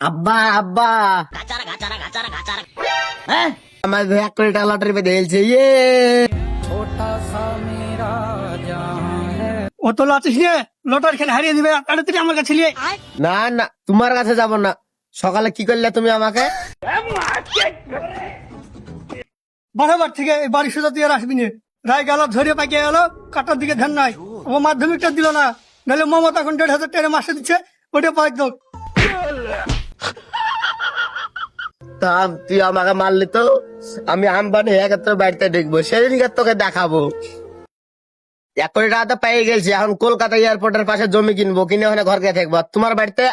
আব্বা আব্বা হ্যাঁ আমার 1 কোটি টাকা লটারি পেতে গেছে ইয়ে। ও তো লাচিস নিয়ে লটারি খেলে হারিয়ে দিবে, তাড়াতাড়ি আমার কাছে নিয়ে আয়। না না তোমার কাছে যাব না। সকালে কি করলে তুমি আমাকে? বরাবর থেকে এই বাড়ি সোজা তুই আর আসবি না। রায় গেল ধরে পাকিয়ে গেল, কাটার দিকে ধ্যান নাই। ও মাধ্যমিকটা দিল না, নাহলে মমতা এখন 1,500 টাকা মাসে দিচ্ছে, ওটা পাই দাও। তা তুই আমাকে মারলি তো আমি আম্বানি একাত্তর বাড়িতে ঢুকবো, সেদিনকে তোকে দেখাবো। 1 কোটি টাকা তো পেয়ে গেছি, এখন কলকাতা এয়ারপোর্টের পাশে জমি কিনবো, কিনে ওখানে ঘর গিয়ে থাকবো। আর তোমার বাড়িতে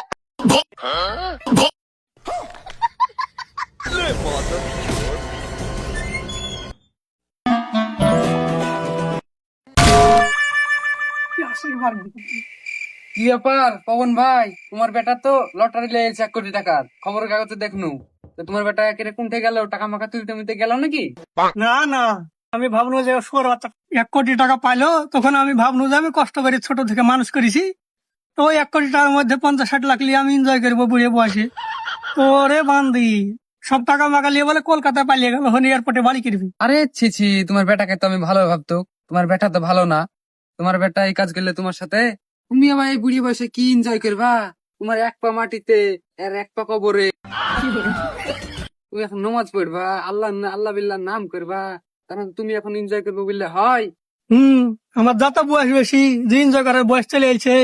কি ব্যাপার পবন ভাই, তোমার বেটা তো লটারি লেগেছে 1 কোটি টাকার, খবরের কাগজে দেখনু। তো তোমার বেটা কিরকম থেকে গেল, টাকা মাকা তুলতে মিলতে গেল নাকি? না না, আমি ভাবনু যে শুয়ার বাচ্চা 1 কোটি টাকা পাইলো, তখন আমি ভাবনু যে আমি কষ্ট করে ছোট থেকে মানুষ করেছি, তো ওই 1 কোটি টাকার মধ্যে 50-60 লাখ নিয়ে আমি এনজয় করবো বুড়ে বয়সে। তো রে বান্দি, সব টাকা মাকা নিয়ে বলে কলকাতায় পালিয়ে গেল, হন এয়ারপোর্টে বাড়ি করবি। আরে ছি ছি, তোমার বেটাকে তো আমি ভালো ভাবতো। তোমার বেটা তো ভালো না। তোমার বেটা এই কাজ করলে তোমার সাথে, তুমি আবার এই বুড়ি বয়সে কি এনজয় করবা? তোমার 1 পা মাটিতে আর 1 পা কবরে। তুমি এখন নামাজ পড়বা, আল্লাহ বিল্লাহ নাম করবা, তারপর তুমি এখন এনজয় করবে বললে হয়? আমার যাতা বয়স বেশি, যে এনজয় করার বয়স চলে এসেছে।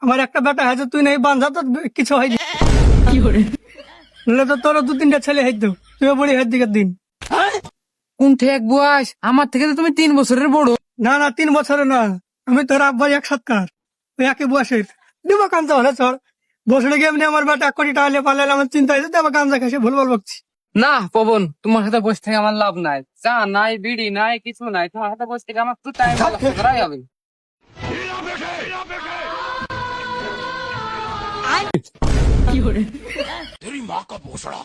আমার একটা বেটা হয়েছে, তুই নেই বান্ধা তো কিছু হয়নি। নাহলে তো তোর 2-3টা ছেলে হইতো, তুই বড়ি হাত দিকের দিন। কোন ঠেক বয়স? আমার থেকে তো তুমি 3 বছরের বড়। না না, 3 বছরে না, আমি তোর আব্বাই এক সৎকার, ওই একই বয়সের। দিব কাঞ্চা হলে চর বছরে গিয়ে এমনি আমার বেটা 1 কোটি টাকা নিয়ে পারলে আমার চিন্তা হয়েছে, আবার কাঞ্চা খাইছে ভুল বল বকছি। না পবন, তোমার সাথে বসে থেকে আমার লাভ নাই। চা নাই, বিড়ি নাই, কিছু নাই। তোমার সাথে বসে থেকে আমার তো টাইম করাই হবে। तेरी माँ का भोसड़ा।